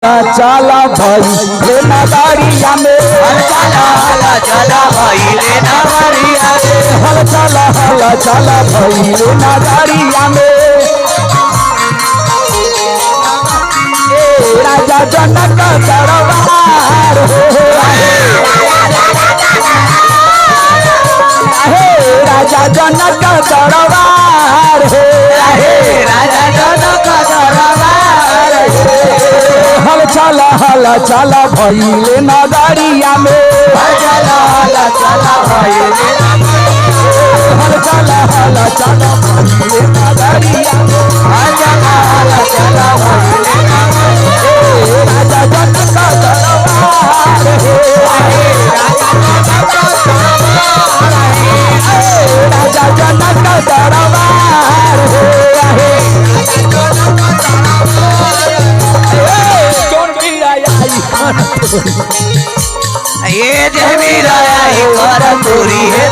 चला भाई ले नगरिया में चला भाई ले नगरिया में हल चला भाई ले नगरिया में राजा जनक दरबार राजा जनक दरबार राजा जनक दरबार हल चला भइले नगरिया में चला भइले हल चला भइले नगरिया में चला भइले राजा जनक दरबार राजा जनक दरबार ये जमीराई कर पूरी है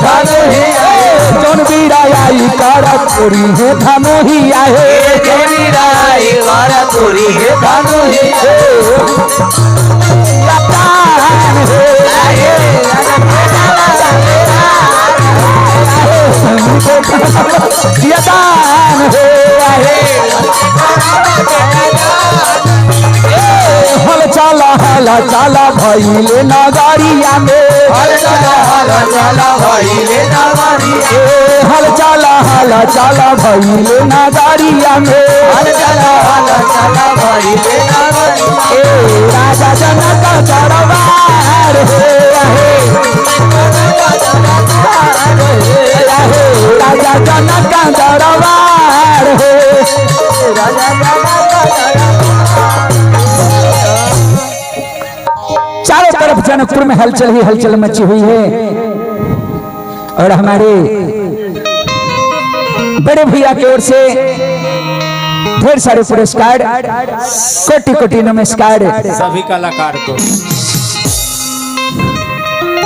जौन बीराई कर पूरी है धनोहिया है जमीराई कर पूरी है चला भइले नगरिया में चला भइले नगरिया हल चला भइले नगरिया में चला भइले नगरिया राजा जनक दरबार राजा जनक दरबार चारों तरफ जनकपुर में हलचल ही हलचल मची हुई है और हमारे बड़े भैया की ओर से ढेर सारे पुरस्कार कोटि कोटि नमस्कार सभी कलाकार को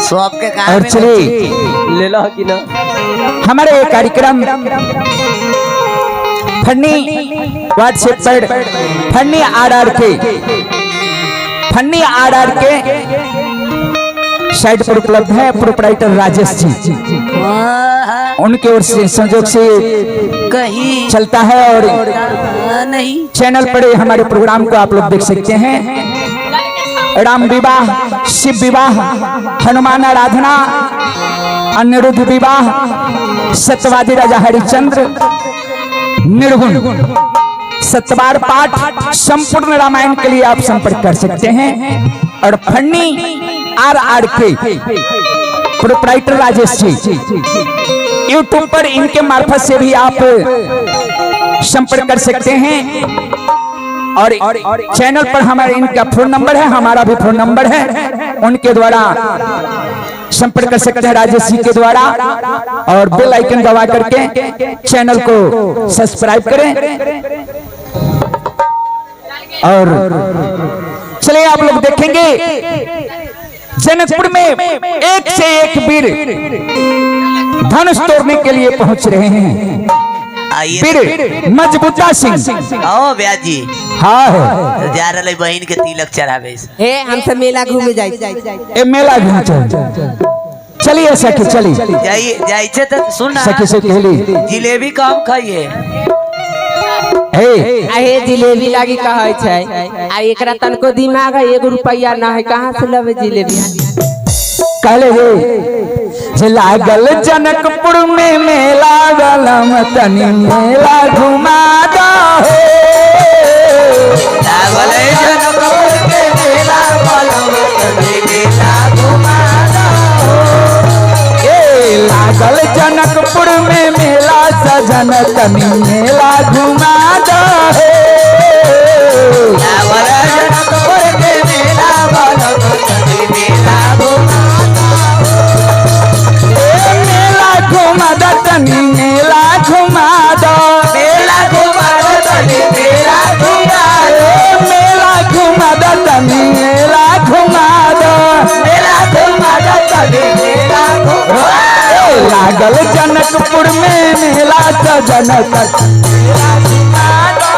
सबके और चलिए ले लो कि ना हमारे ये कार्यक्रम फन्नी व्हाट्सएप पर फन्नी आर के साइट पर उपलब्ध है। प्रोप्राइटर राजेश जी उनके ओर से संजोग से कहीं चलता है और नहीं चैनल पर हमारे प्रोग्राम को आप लोग देख सकते हैं। राम विवाह, शिव विवाह, हनुमान आराधना, अनिरुद्ध विवाह, सत्यवादी राजा हरिश्चंद्र, निर्गुण सतबार पाठ, संपूर्ण रामायण के लिए आप संपर्क कर सकते हैं। और फन्नी आर के प्रोप्राइटर राजेश जी यूट्यूब पर इनके मार्फत से भी आप संपर्क कर सकते हैं। और चैनल पर हमारे इनका फोन नंबर है, हमारा भी फोन नंबर है, उनके द्वारा संपर्क कर सकते हैं राजेश जी के द्वारा। और बेल आइकन दबा करके चैनल को सब्सक्राइब करें। और चलिए आप लोग देखेंगे जनकपुर में एक से एक वीर धनुष तोड़ने के लिए पहुंच रहे हैं। वीर मजबूता सिंह आओ ब्याजी हाँ जा रहे बहन के तिलक चढ़ावे हे हमसे मेला घूमे जाए ए मेला घूम चलिए सखी चली जाइए तो सुन सखी से कहली जिलेबी कम खाइए हे जिलेबी लागी कहे छै आ एकरा तनको दिमाग है 1 रुपया ना है कहां से लबे जिलेबी कहले हे जे लागल जनकपुर में मेला गलम तनी मेला घुमा दो लागल जनकपुर के मेला गलम तनी मेला घुमा दो लागल जनकपुर में मेला सजन तनी मेला घुमा दो लागल जनकपुर के मेला गलम तनी मेला घुमा मेला घुमा दो तनी मेला घुमा दो मेला घुमा दो तनी मेला घुमा दो मेला घुमा दो तनी मेला घुमा दो मेला घुमा दो तनी मेला घुमा लागल जनकपुर में मेला सजन मेला घुमा दो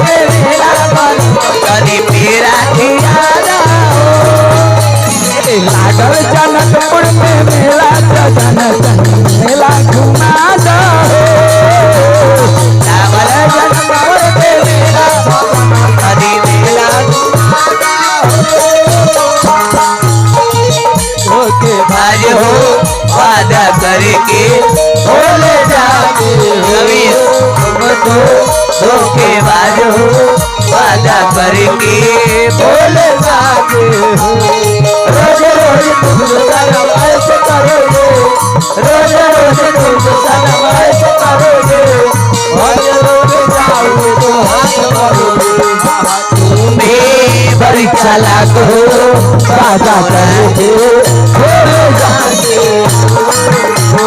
में मेला बलवा तनी मेरा खियादा लागल जनकपुर में मेला सजन तनी मेला घुमा दो लागल जनकपुर में मेला तनी मेला धोखेबाज हो वादा करके भूल जाते कभी तुम तो धोखेबाज हो वादा करके भूल जाते हो रोज रोज तुम सनमाइश करोगे रोज रोज तुम सनमाइश करोगे रोज रोज जाओगे तो हाथ करोगे तुम्हें बड़ी चालाक हो वादा करके भूल जाते हो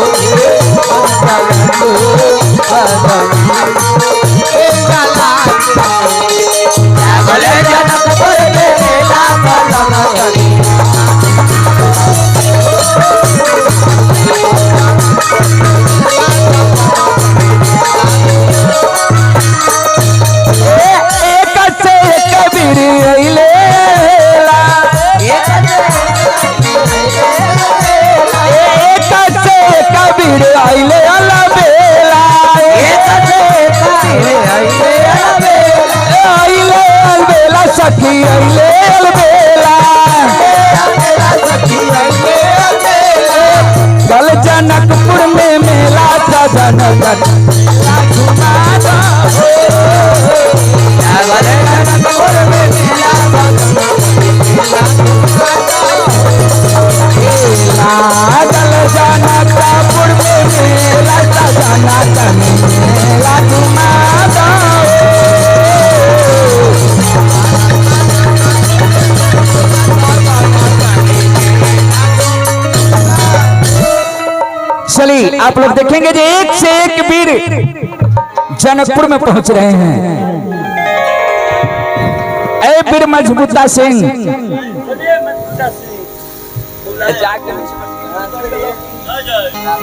बोले जनकपुर में मेला बलवा तनी एक से कबीर अइले एक से कबीर अइले अलबेला अइले अलबेला सखी अइले अलबेला कल जनकपुर में मेला सजन मेला घुमा दो बोले जनकपुर में मेला लागल जनकपुर में मेला सजना तनी मेला घुमा दो चलिए आप लोग देखेंगे जो एक से एक वीर जनकपुर में पहुंच रहे हैं। ए वीर मजबूता सिंह